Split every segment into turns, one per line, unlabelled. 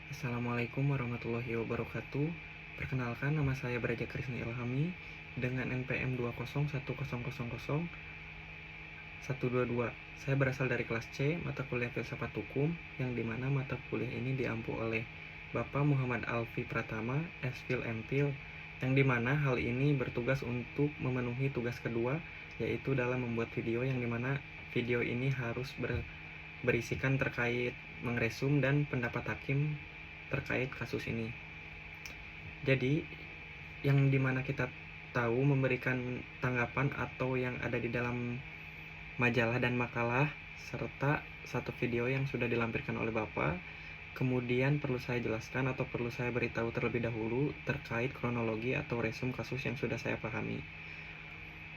Assalamualaikum warahmatullahi wabarakatuh. Perkenalkan, nama saya Braja Krisna Ilhami dengan NPM 201000122. Saya berasal dari kelas C, mata kuliah Filsafat Hukum, yang dimana mata kuliah ini diampu oleh Bapak Muhammad Alfi Pratama, S.Phil M.Phil, yang dimana hal ini bertugas untuk memenuhi tugas kedua, yaitu dalam membuat video, yang dimana video ini harus berisikan terkait mengresum dan pendapat hakim terkait kasus ini. Jadi yang dimana kita tahu memberikan tanggapan atau yang ada di dalam majalah dan makalah serta satu video yang sudah dilampirkan oleh Bapak. Kemudian perlu saya jelaskan atau perlu saya beritahu terlebih dahulu terkait kronologi atau resum kasus yang sudah saya pahami,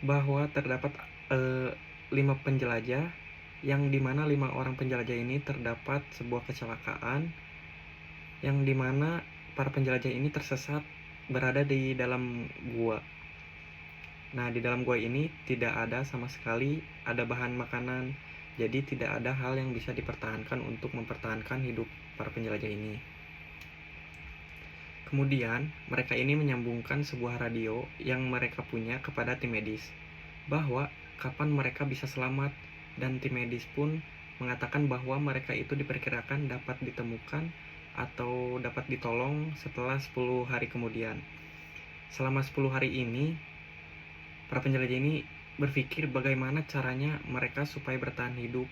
bahwa terdapat 5 penjelajah, yang dimana 5 orang penjelajah ini terdapat sebuah kecelakaan, yang dimana para penjelajah ini tersesat berada di dalam gua. Nah, di dalam gua ini tidak ada sama sekali ada bahan makanan, jadi tidak ada hal yang bisa dipertahankan untuk mempertahankan hidup para penjelajah ini. Kemudian mereka ini menyambungkan sebuah radio yang mereka punya kepada tim medis, bahwa kapan mereka bisa selamat, dan tim medis pun mengatakan bahwa mereka itu diperkirakan dapat ditemukan atau dapat ditolong setelah 10 hari kemudian. Selama 10 hari ini, para penjelajah ini berpikir bagaimana caranya mereka supaya bertahan hidup.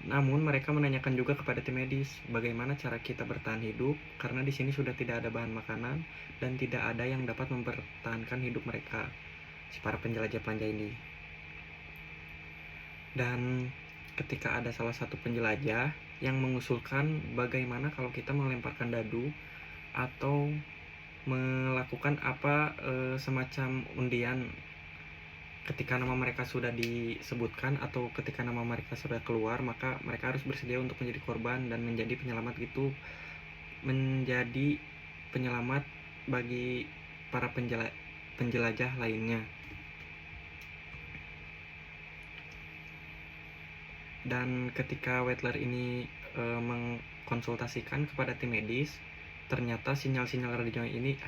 Namun mereka menanyakan juga kepada tim medis, bagaimana cara kita bertahan hidup, karena di sini sudah tidak ada bahan makanan dan tidak ada yang dapat mempertahankan hidup mereka, si para penjelajah ini. Dan ketika ada salah satu penjelajah yang mengusulkan bagaimana kalau kita melemparkan dadu atau melakukan semacam undian ketika nama mereka sudah disebutkan atau ketika nama mereka sudah keluar, maka mereka harus bersedia untuk menjadi korban dan menjadi penyelamat gitu, menjadi penyelamat bagi para penjelajah lainnya. Dan ketika Wetler ini mengkonsultasikan kepada tim medis, ternyata sinyal-sinyal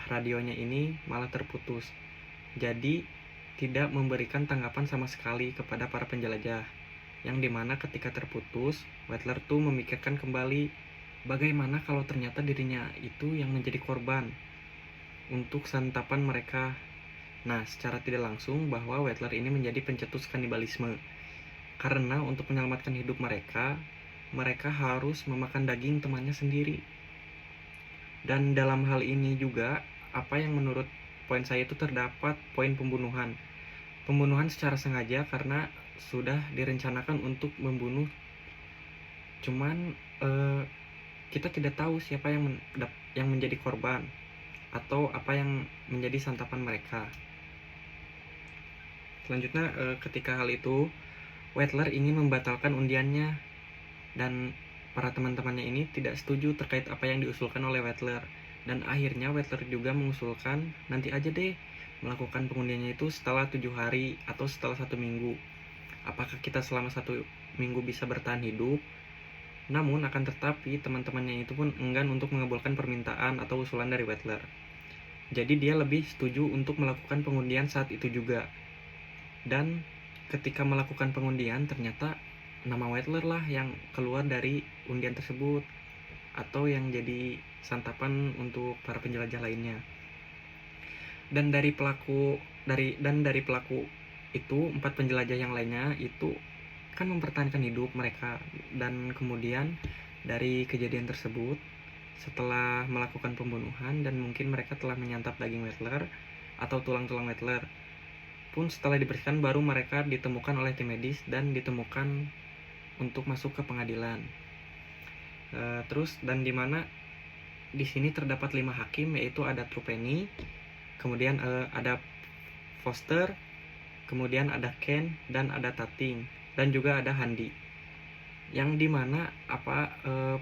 radionya ini malah terputus. Jadi tidak memberikan tanggapan sama sekali kepada para penjelajah. Yang dimana ketika terputus, Wetler tuh memikirkan kembali bagaimana kalau ternyata dirinya itu yang menjadi korban untuk santapan mereka. Nah, secara tidak langsung bahwa Wetler ini menjadi pencetus kanibalisme, karena untuk menyelamatkan hidup mereka harus memakan daging temannya sendiri. Dan dalam hal ini juga, apa yang menurut poin saya itu terdapat poin pembunuhan. Pembunuhan secara sengaja karena sudah direncanakan untuk membunuh. Cuman kita tidak tahu siapa yang menjadi korban atau apa yang menjadi santapan mereka. Selanjutnya, ketika hal itu, Wetler ingin membatalkan undiannya, dan para teman-temannya ini tidak setuju terkait apa yang diusulkan oleh Wetler. Dan akhirnya Wetler juga mengusulkan nanti aja deh melakukan pengundiannya itu setelah 7 hari atau setelah 1 minggu. Apakah kita selama 1 minggu bisa bertahan hidup? Namun akan tetapi teman-temannya itu pun enggan untuk mengabulkan permintaan atau usulan dari Wetler. Jadi dia lebih setuju untuk melakukan pengundian saat itu juga. Dan ketika melakukan pengundian, ternyata nama Wetler lah yang keluar dari undian tersebut atau yang jadi santapan untuk para penjelajah lainnya. Dan dari pelaku itu, 4 penjelajah yang lainnya itu kan mempertahankan hidup mereka. Dan kemudian dari kejadian tersebut, setelah melakukan pembunuhan dan mungkin mereka telah menyantap daging Wetler atau tulang-tulang Wetler pun, setelah dibersihkan baru mereka ditemukan oleh tim medis dan ditemukan untuk masuk ke pengadilan. Terus dan dimana di sini terdapat 5 hakim, yaitu ada Trupeni, kemudian ada Foster, kemudian ada Ken, dan ada Tating, dan juga ada Handi. Yang dimana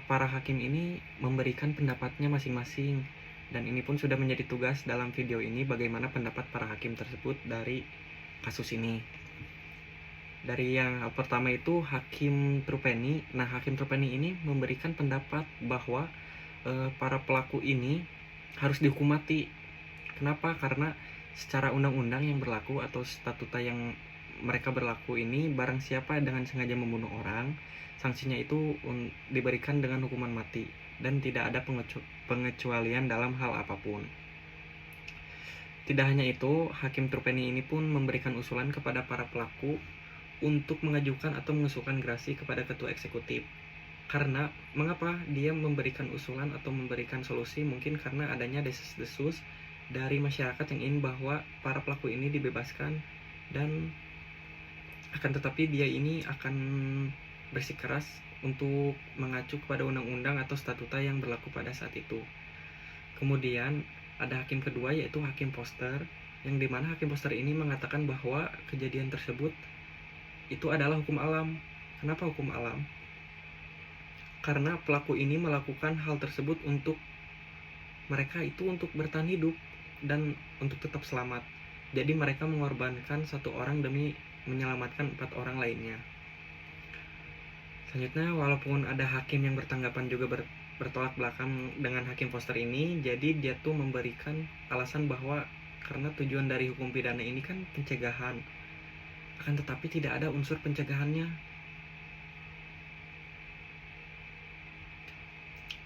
para hakim ini memberikan pendapatnya masing-masing, dan ini pun sudah menjadi tugas dalam video ini bagaimana pendapat para hakim tersebut dari kasus ini. Dari yang pertama itu Hakim Trupeni. Nah, Hakim Trupeni ini memberikan pendapat bahwa para pelaku ini harus dihukum mati. Kenapa? Karena secara undang-undang yang berlaku atau statuta yang mereka berlaku ini, barang siapa dengan sengaja membunuh orang, sanksinya itu diberikan dengan hukuman mati dan tidak ada pengecualian dalam hal apapun. Tidak hanya itu, Hakim Trupeni ini pun memberikan usulan kepada para pelaku untuk mengajukan atau mengusulkan gerasi kepada ketua eksekutif. Karena mengapa dia memberikan usulan atau memberikan solusi? Mungkin karena adanya desas-desus dari masyarakat yang ingin bahwa para pelaku ini dibebaskan, dan akan tetapi dia ini akan bersikeras untuk mengacu kepada undang-undang atau statuta yang berlaku pada saat itu. Kemudian ada hakim kedua, yaitu Hakim Foster, yang dimana Hakim Foster ini mengatakan bahwa kejadian tersebut itu adalah hukum alam. Kenapa hukum alam? Karena pelaku ini melakukan hal tersebut untuk mereka itu untuk bertahan hidup dan untuk tetap selamat. Jadi mereka mengorbankan satu orang demi menyelamatkan 4 orang lainnya. Selanjutnya, walaupun ada hakim yang bertanggapan juga bertolak belakang dengan Hakim Foster ini, jadi dia tuh memberikan alasan bahwa karena tujuan dari hukum pidana ini kan pencegahan, akan tetapi tidak ada unsur pencegahannya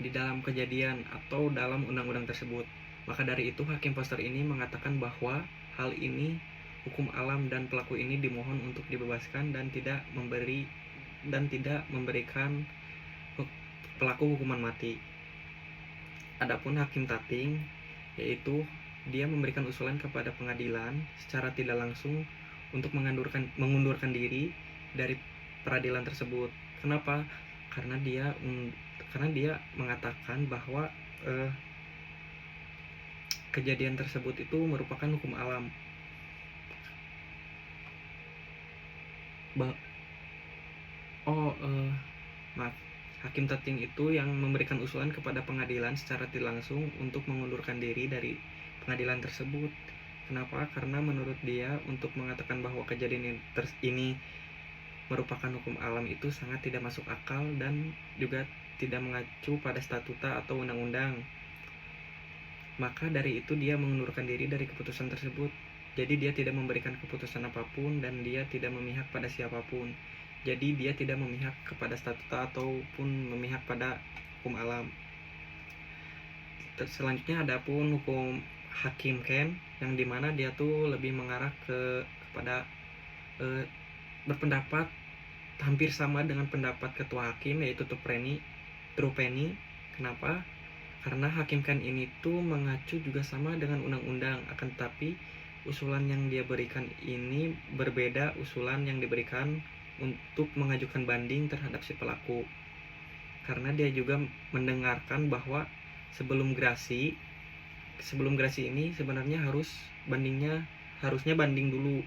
di dalam kejadian atau dalam undang-undang tersebut. Maka dari itu Hakim Foster ini mengatakan bahwa hal ini hukum alam dan pelaku ini dimohon untuk dibebaskan dan tidak memberikan pelaku hukuman mati. Adapun Hakim Tating, yaitu dia memberikan usulan kepada pengadilan secara tidak langsung untuk mengundurkan diri dari peradilan tersebut. Kenapa? Karena dia mengatakan bahwa kejadian tersebut itu merupakan hukum alam. Maaf, Hakim Tating itu yang memberikan usulan kepada pengadilan secara tidak langsung untuk mengundurkan diri dari pengadilan tersebut. Kenapa? Karena menurut dia untuk mengatakan bahwa kejadian ini merupakan hukum alam itu sangat tidak masuk akal dan juga tidak mengacu pada statuta atau undang-undang. Maka dari itu dia mengundurkan diri dari keputusan tersebut. Jadi dia tidak memberikan keputusan apapun dan dia tidak memihak pada siapapun. Jadi dia tidak memihak kepada statuta ataupun memihak pada hukum alam. Selanjutnya ada pun hukum Hakim Ken, yang dimana dia tuh lebih mengarah kepada berpendapat hampir sama dengan pendapat ketua hakim, yaitu Trupeni. Kenapa? Karena Hakim Ken ini tuh mengacu juga sama dengan undang-undang, akan tetapi usulan yang dia berikan ini berbeda usulan yang diberikan untuk mengajukan banding terhadap si pelaku. Karena dia juga mendengarkan bahwa sebelum gerasi ini sebenarnya harusnya banding dulu,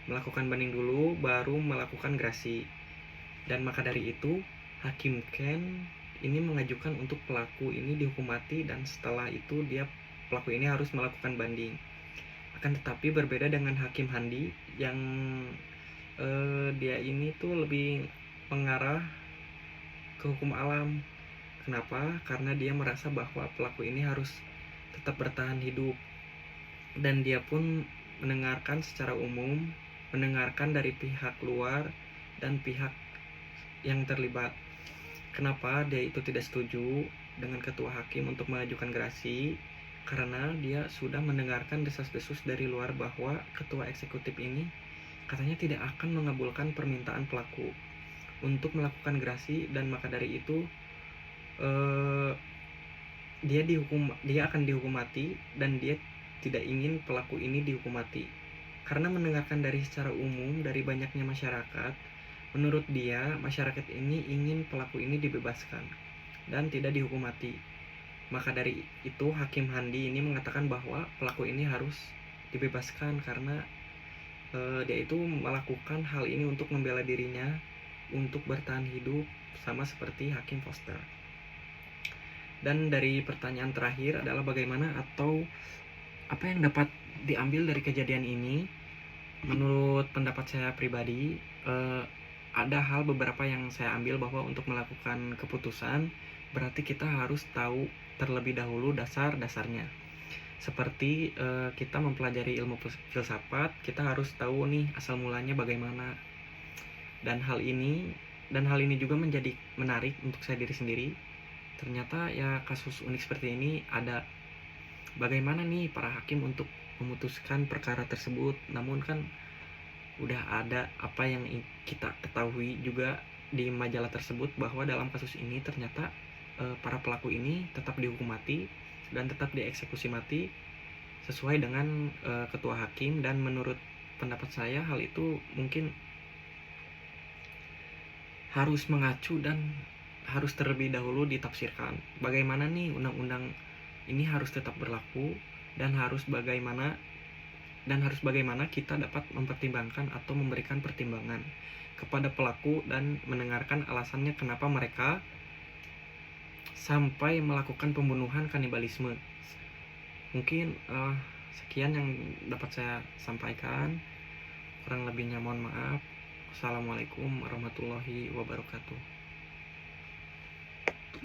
melakukan banding dulu baru melakukan gerasi. Dan maka dari itu Hakim Ken ini mengajukan untuk pelaku ini dihukum mati, dan setelah itu pelaku ini harus melakukan banding. Akan tetapi berbeda dengan Hakim Handi yang dia ini tuh lebih mengarah ke hukum alam. Kenapa? Karena dia merasa bahwa pelaku ini harus tetap bertahan hidup, dan dia pun mendengarkan secara umum, mendengarkan dari pihak luar dan pihak yang terlibat. Kenapa dia itu tidak setuju dengan ketua hakim untuk mengajukan gerasi? Karena dia sudah mendengarkan desas-desus dari luar bahwa ketua eksekutif ini katanya tidak akan mengabulkan permintaan pelaku untuk melakukan gerasi, dan maka dari itu dia akan dihukum mati, dan dia tidak ingin pelaku ini dihukum mati. Karena mendengarkan dari secara umum dari banyaknya masyarakat, menurut dia masyarakat ini ingin pelaku ini dibebaskan dan tidak dihukum mati. Maka dari itu Hakim Handi ini mengatakan bahwa pelaku ini harus dibebaskan karena dia itu melakukan hal ini untuk membela dirinya, untuk bertahan hidup, sama seperti Hakim Foster. Dan dari pertanyaan terakhir adalah bagaimana atau apa yang dapat diambil dari kejadian ini. Menurut pendapat saya pribadi, eh, ada hal beberapa yang saya ambil bahwa untuk melakukan keputusan berarti kita harus tahu terlebih dahulu dasar-dasarnya. Seperti kita mempelajari ilmu filsafat, kita harus tahu nih asal mulanya bagaimana. Dan hal ini juga menjadi menarik untuk saya diri sendiri. Ternyata ya kasus unik seperti ini ada. Bagaimana nih para hakim untuk memutuskan perkara tersebut? Namun kan udah ada apa yang kita ketahui juga di majalah tersebut, bahwa dalam kasus ini ternyata para pelaku ini tetap dihukum mati dan tetap dieksekusi mati sesuai dengan ketua hakim. Dan menurut pendapat saya hal itu mungkin harus mengacu dan harus terlebih dahulu ditafsirkan. Bagaimana nih undang-undang ini harus tetap berlaku, dan harus bagaimana kita dapat mempertimbangkan atau memberikan pertimbangan kepada pelaku dan mendengarkan alasannya kenapa mereka sampai melakukan pembunuhan kanibalisme. Mungkin sekian yang dapat saya sampaikan, kurang lebihnya mohon maaf. Assalamualaikum warahmatullahi wabarakatuh.